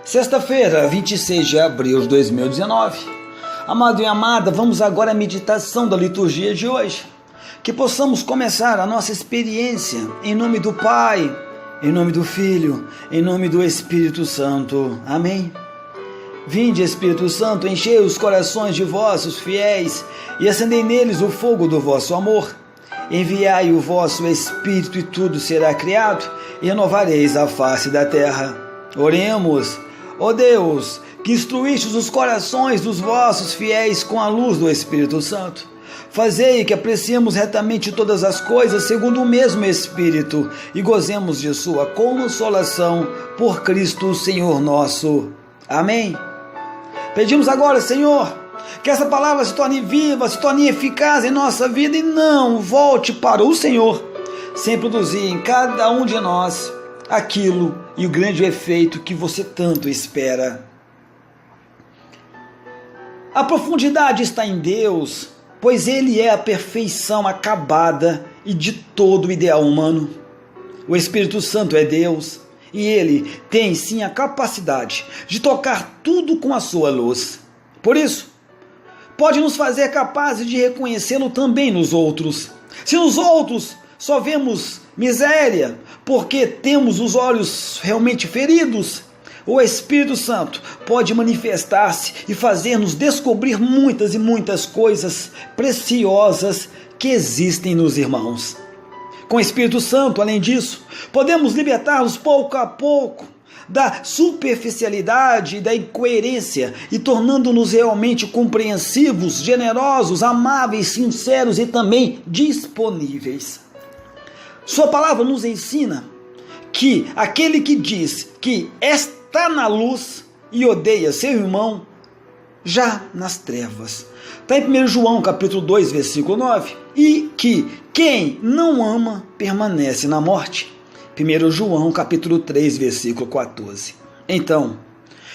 Sexta-feira, 26 de abril de 2019. Amado e amada, vamos agora à meditação da liturgia de hoje. Que possamos começar a nossa experiência em nome do Pai, em nome do Filho, em nome do Espírito Santo. Amém. Vinde, Espírito Santo, enchei os corações de vossos fiéis e acendei neles o fogo do vosso amor. Enviai o vosso Espírito e tudo será criado e renovareis a face da terra. Oremos. Ó Deus, que instruístes os corações dos vossos fiéis com a luz do Espírito Santo, fazei que apreciemos retamente todas as coisas segundo o mesmo Espírito e gozemos de sua consolação por Cristo Senhor nosso. Amém. Pedimos agora, Senhor, que essa palavra se torne viva, se torne eficaz em nossa vida e não volte para o Senhor, sem produzir em cada um de nós aquilo e o grande efeito que você tanto espera. A profundidade está em Deus, pois Ele é a perfeição acabada e de todo o ideal humano. O Espírito Santo é Deus e Ele tem sim a capacidade de tocar tudo com a sua luz. Por isso, pode nos fazer capazes de reconhecê-lo também nos outros. Se nos outros só vemos miséria, porque temos os olhos realmente feridos, o Espírito Santo pode manifestar-se e fazer-nos descobrir muitas e muitas coisas preciosas que existem nos irmãos. Com o Espírito Santo, além disso, podemos libertar-nos pouco a pouco da superficialidade e da incoerência e tornando-nos realmente compreensivos, generosos, amáveis, sinceros e também disponíveis. Sua palavra nos ensina que aquele que diz que está na luz e odeia seu irmão, já nas trevas. Está em 1 João capítulo 2, versículo 9. E que quem não ama permanece na morte. 1 João capítulo 3, versículo 14. Então,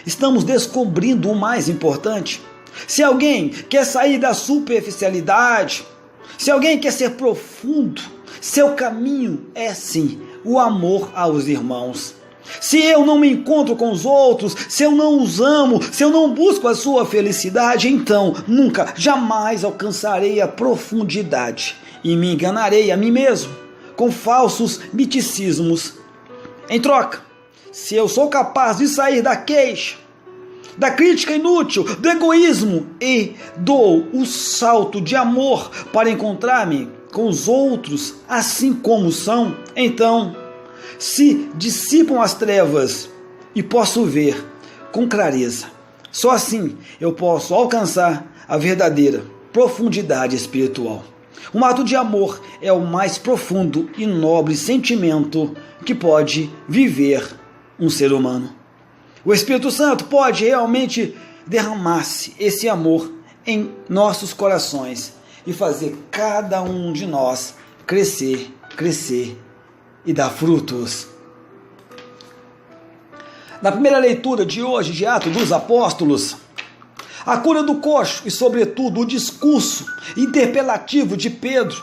estamos descobrindo o mais importante. Se alguém quer sair da superficialidade, se alguém quer ser profundo, seu caminho é sim o amor aos irmãos. Se eu não me encontro com os outros, se eu não os amo, se eu não busco a sua felicidade, então nunca, jamais alcançarei a profundidade e me enganarei a mim mesmo com falsos miticismos. Em troca, se eu sou capaz de sair da queixa, da crítica inútil, do egoísmo e dou o salto de amor para encontrar-me com os outros assim como são, então se dissipam as trevas e posso ver com clareza. Só assim eu posso alcançar a verdadeira profundidade espiritual. Um ato de amor é o mais profundo e nobre sentimento que pode viver um ser humano. O Espírito Santo pode realmente derramar-se esse amor em nossos corações e fazer cada um de nós crescer e dar frutos. Na primeira leitura de hoje de Atos dos Apóstolos, a cura do coxo e, sobretudo, o discurso interpelativo de Pedro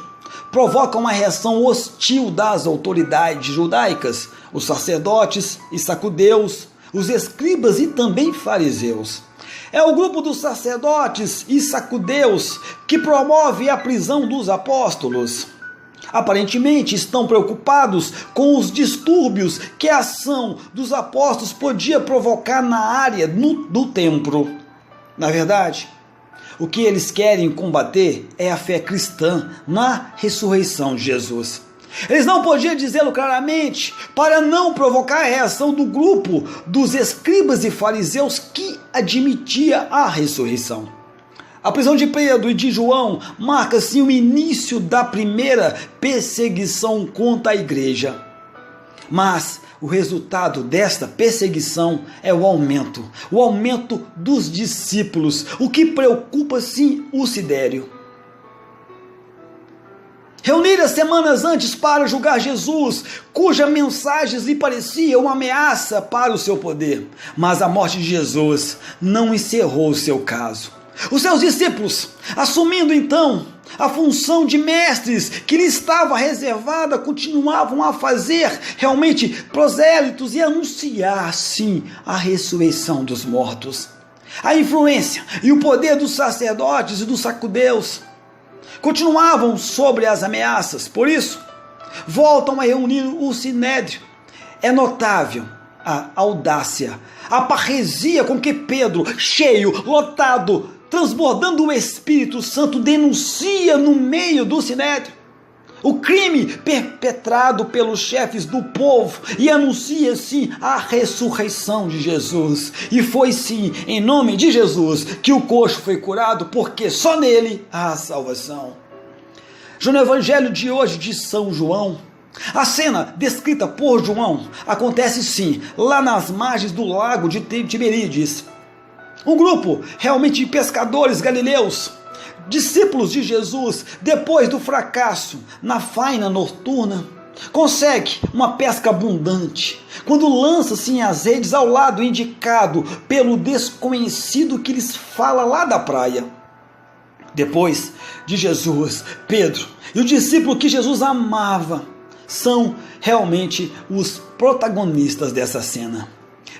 provocam uma reação hostil das autoridades judaicas, os sacerdotes e sacudeus, os escribas e também fariseus. É o grupo dos sacerdotes e sacudeus que promove a prisão dos apóstolos. Aparentemente estão preocupados com os distúrbios que a ação dos apóstolos podia provocar na área do templo. Na verdade, o que eles querem combater é a fé cristã na ressurreição de Jesus. Eles não podiam dizê-lo claramente para não provocar a reação do grupo dos escribas e fariseus que admitia a ressurreição. A prisão de Pedro e de João marca assim o início da primeira perseguição contra a igreja. Mas o resultado desta perseguição é o aumento dos discípulos, o que preocupa sim o Sidério. Reunidas semanas antes para julgar Jesus, cuja mensagem lhe parecia uma ameaça para o seu poder. Mas a morte de Jesus não encerrou o seu caso. Os seus discípulos, assumindo então A função de mestres que lhe estava reservada continuavam a fazer realmente prosélitos e anunciar, sim, a ressurreição dos mortos. A influência e o poder dos sacerdotes e dos sacudeus continuavam sobre as ameaças. Por isso, voltam a reunir o sinédrio. É notável a audácia, a parresia com que Pedro, cheio, lotado, transbordando o Espírito Santo, denuncia no meio do sinédrio o crime perpetrado pelos chefes do povo e anuncia, sim, a ressurreição de Jesus. E foi, sim, em nome de Jesus que o coxo foi curado, porque só nele há salvação. Já no Evangelho de hoje de São João, a cena descrita por João acontece, sim, lá nas margens do lago de Tiberíades. Um grupo realmente de pescadores galileus, discípulos de Jesus, depois do fracasso na faina noturna, consegue uma pesca abundante, quando lança-se as redes ao lado indicado pelo desconhecido que lhes fala lá da praia. Depois de Jesus, Pedro e o discípulo que Jesus amava são realmente os protagonistas dessa cena.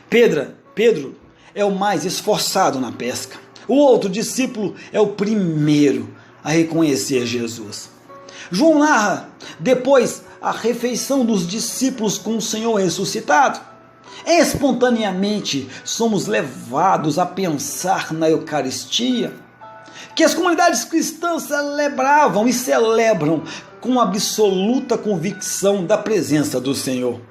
Pedro é o mais esforçado na pesca. O outro discípulo é o primeiro a reconhecer Jesus. João narra depois a refeição dos discípulos com o Senhor ressuscitado. Espontaneamente somos levados a pensar na Eucaristia, que as comunidades cristãs celebravam e celebram com absoluta convicção da presença do Senhor.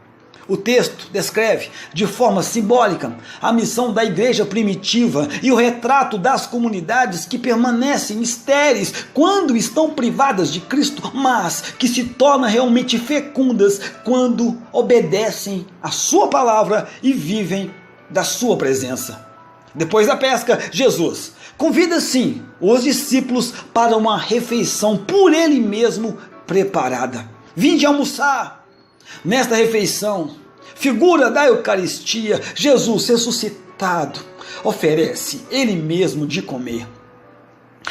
O texto descreve de forma simbólica a missão da igreja primitiva e o retrato das comunidades que permanecem estéreis quando estão privadas de Cristo, mas que se tornam realmente fecundas quando obedecem à sua palavra e vivem da sua presença. Depois da pesca, Jesus convida sim os discípulos para uma refeição por ele mesmo preparada. Vinde almoçar. Nesta refeição, figura da Eucaristia, Jesus ressuscitado oferece ele mesmo de comer.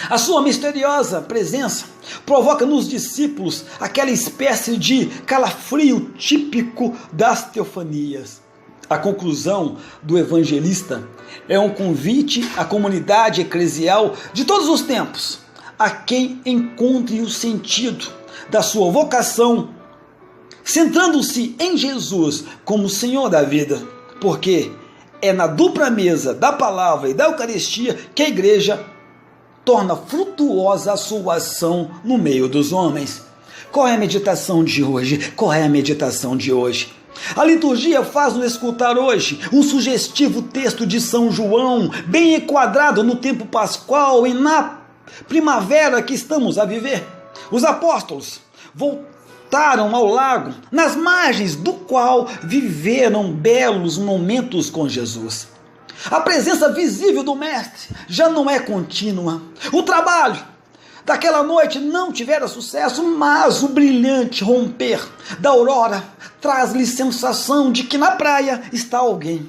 A sua misteriosa presença provoca nos discípulos aquela espécie de calafrio típico das teofanias. A conclusão do evangelista é um convite à comunidade eclesial de todos os tempos, a quem encontre o sentido da sua vocação, centrando-se em Jesus como Senhor da vida, porque é na dupla mesa da palavra e da Eucaristia que a igreja torna frutuosa a sua ação no meio dos homens. Qual é a meditação de hoje? Qual é a meditação de hoje? A liturgia faz-nos escutar hoje um sugestivo texto de São João, bem enquadrado no tempo pascual e na primavera que estamos a viver. Os apóstolos voltaram ao lago, nas margens do qual viveram belos momentos com Jesus. A presença visível do Mestre já não é contínua. O trabalho daquela noite não tivera sucesso, mas o brilhante romper da aurora traz-lhe sensação de que na praia está alguém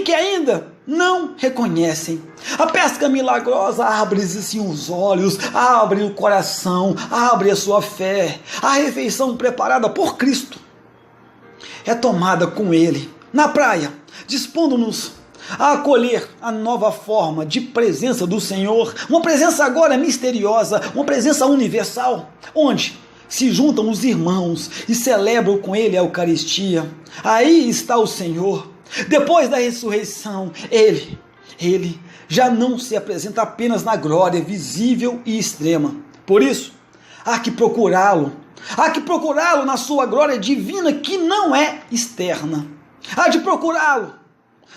que ainda não reconhecem. A pesca milagrosa abre-se os olhos, abre o coração, abre a sua fé. A refeição preparada por Cristo é tomada com Ele na praia, dispondo-nos a acolher a nova forma de presença do Senhor, uma presença agora misteriosa, uma presença universal, onde se juntam os irmãos e celebram com Ele a Eucaristia. Aí está o Senhor. Depois da ressurreição, Ele já não se apresenta apenas na glória visível e extrema. Por isso, há que procurá-lo na sua glória divina que não é externa. Há de procurá-lo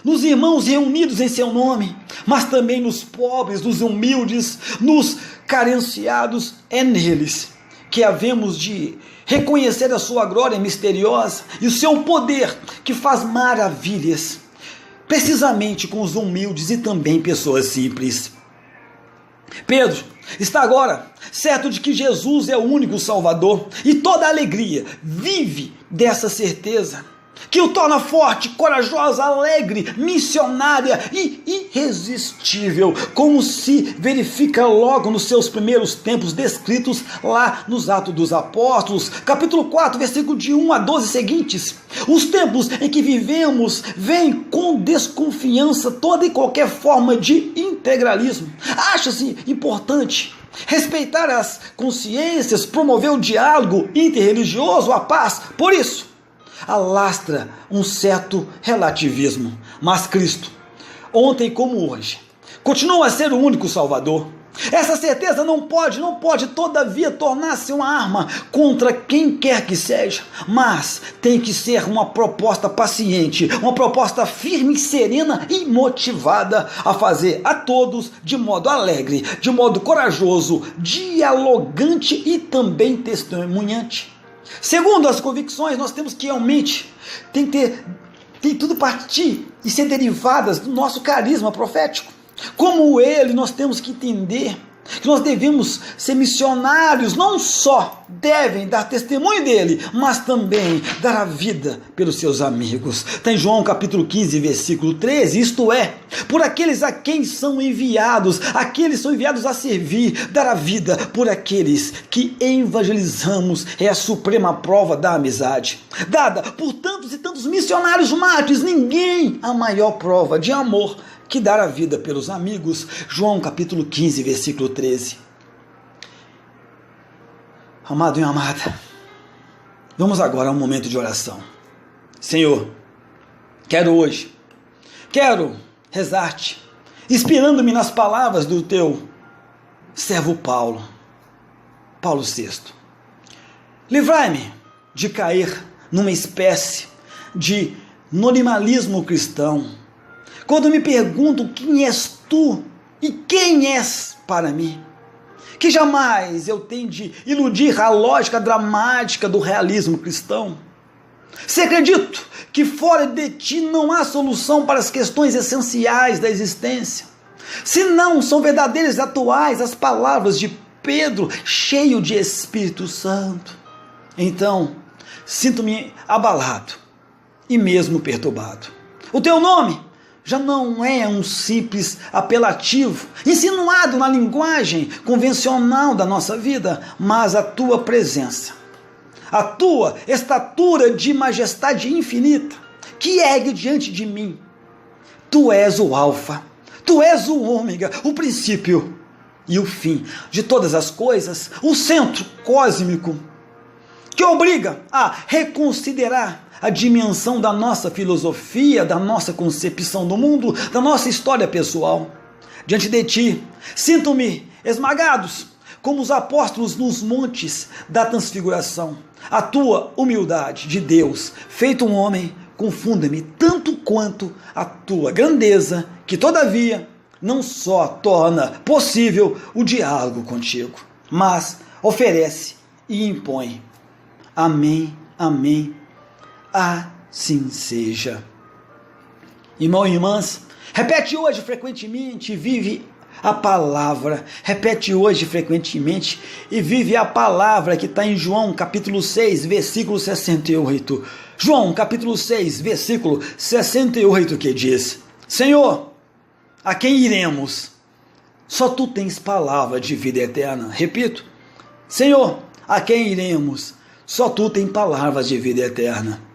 nos irmãos reunidos em seu nome, mas também nos pobres, nos humildes, nos carenciados. É neles que havemos de reconhecer a sua glória misteriosa e o seu poder que faz maravilhas, precisamente com os humildes e também pessoas simples. Pedro está agora certo de que Jesus é o único Salvador e toda a alegria vive dessa certeza. que o torna forte, corajosa, alegre, missionária e irresistível, como se verifica logo nos seus primeiros tempos descritos lá nos Atos dos Apóstolos, capítulo 4, versículo de 1 a 12 seguintes. Os tempos em que vivemos veem com desconfiança toda e qualquer forma de integralismo. Acha-se importante respeitar as consciências, promover o diálogo interreligioso, a paz. Por isso, alastra um certo relativismo. Mas Cristo, ontem como hoje, continua a ser o único Salvador. Essa certeza não pode, todavia, tornar-se uma arma contra quem quer que seja, mas tem que ser uma proposta paciente, uma proposta firme, serena e motivada a fazer a todos de modo alegre, de modo corajoso, dialogante e também testemunhante. Segundo as convicções, nós temos que realmente tem tudo partir e ser derivadas do nosso carisma profético. Como ele, nós temos que entender que nós devemos ser missionários, não só devem dar testemunho dele, mas também dar a vida pelos seus amigos. Está em João capítulo 15, versículo 13, isto é, por aqueles a quem são enviados, aqueles são enviados a servir, dar a vida por aqueles que evangelizamos, é a suprema prova da amizade. Dada por tantos e tantos missionários mártires, ninguém a maior prova de amor que dar a vida pelos amigos. João capítulo 15, versículo 13. Amado e amada, vamos agora a um momento de oração. Senhor, quero rezar-te, inspirando-me nas palavras do teu servo Paulo VI. Livrai-me de cair numa espécie de nominalismo cristão, quando me pergunto quem és tu e quem és para mim, que jamais eu tenho de iludir a lógica dramática do realismo cristão. Se acredito que fora de ti não há solução para as questões essenciais da existência, se não são verdadeiras e atuais as palavras de Pedro, cheio de Espírito Santo, então sinto-me abalado e mesmo perturbado. O teu nome já não é um simples apelativo, insinuado na linguagem convencional da nossa vida, mas a tua presença, a tua estatura de majestade infinita, que ergue diante de mim. Tu és o alfa, tu és o ômega, o princípio e o fim de todas as coisas, o centro cósmico, que obriga a reconsiderar a dimensão da nossa filosofia, da nossa concepção do mundo, da nossa história pessoal. Diante de ti, sinto-me esmagados, como os apóstolos nos montes da transfiguração. A tua humildade de Deus, feito um homem, confunda-me tanto quanto a tua grandeza, que todavia não só torna possível o diálogo contigo, mas oferece e impõe. Amém, amém. Assim seja. Irmãos e irmãs, repete hoje frequentemente e vive a palavra. Repete hoje frequentemente e vive a palavra que está em João capítulo 6, versículo 68. João capítulo 6, versículo 68, que diz: Senhor, a quem iremos? Só tu tens palavra de vida eterna. Repito, Senhor, a quem iremos? Só tu tens palavras de vida eterna.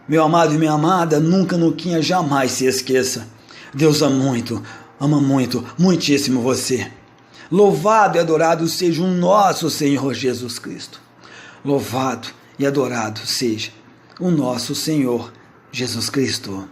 Meu amado e minha amada, nunca, jamais se esqueça. Deus ama muito, muitíssimo você. Louvado e adorado seja o nosso Senhor Jesus Cristo. Louvado e adorado seja o nosso Senhor Jesus Cristo.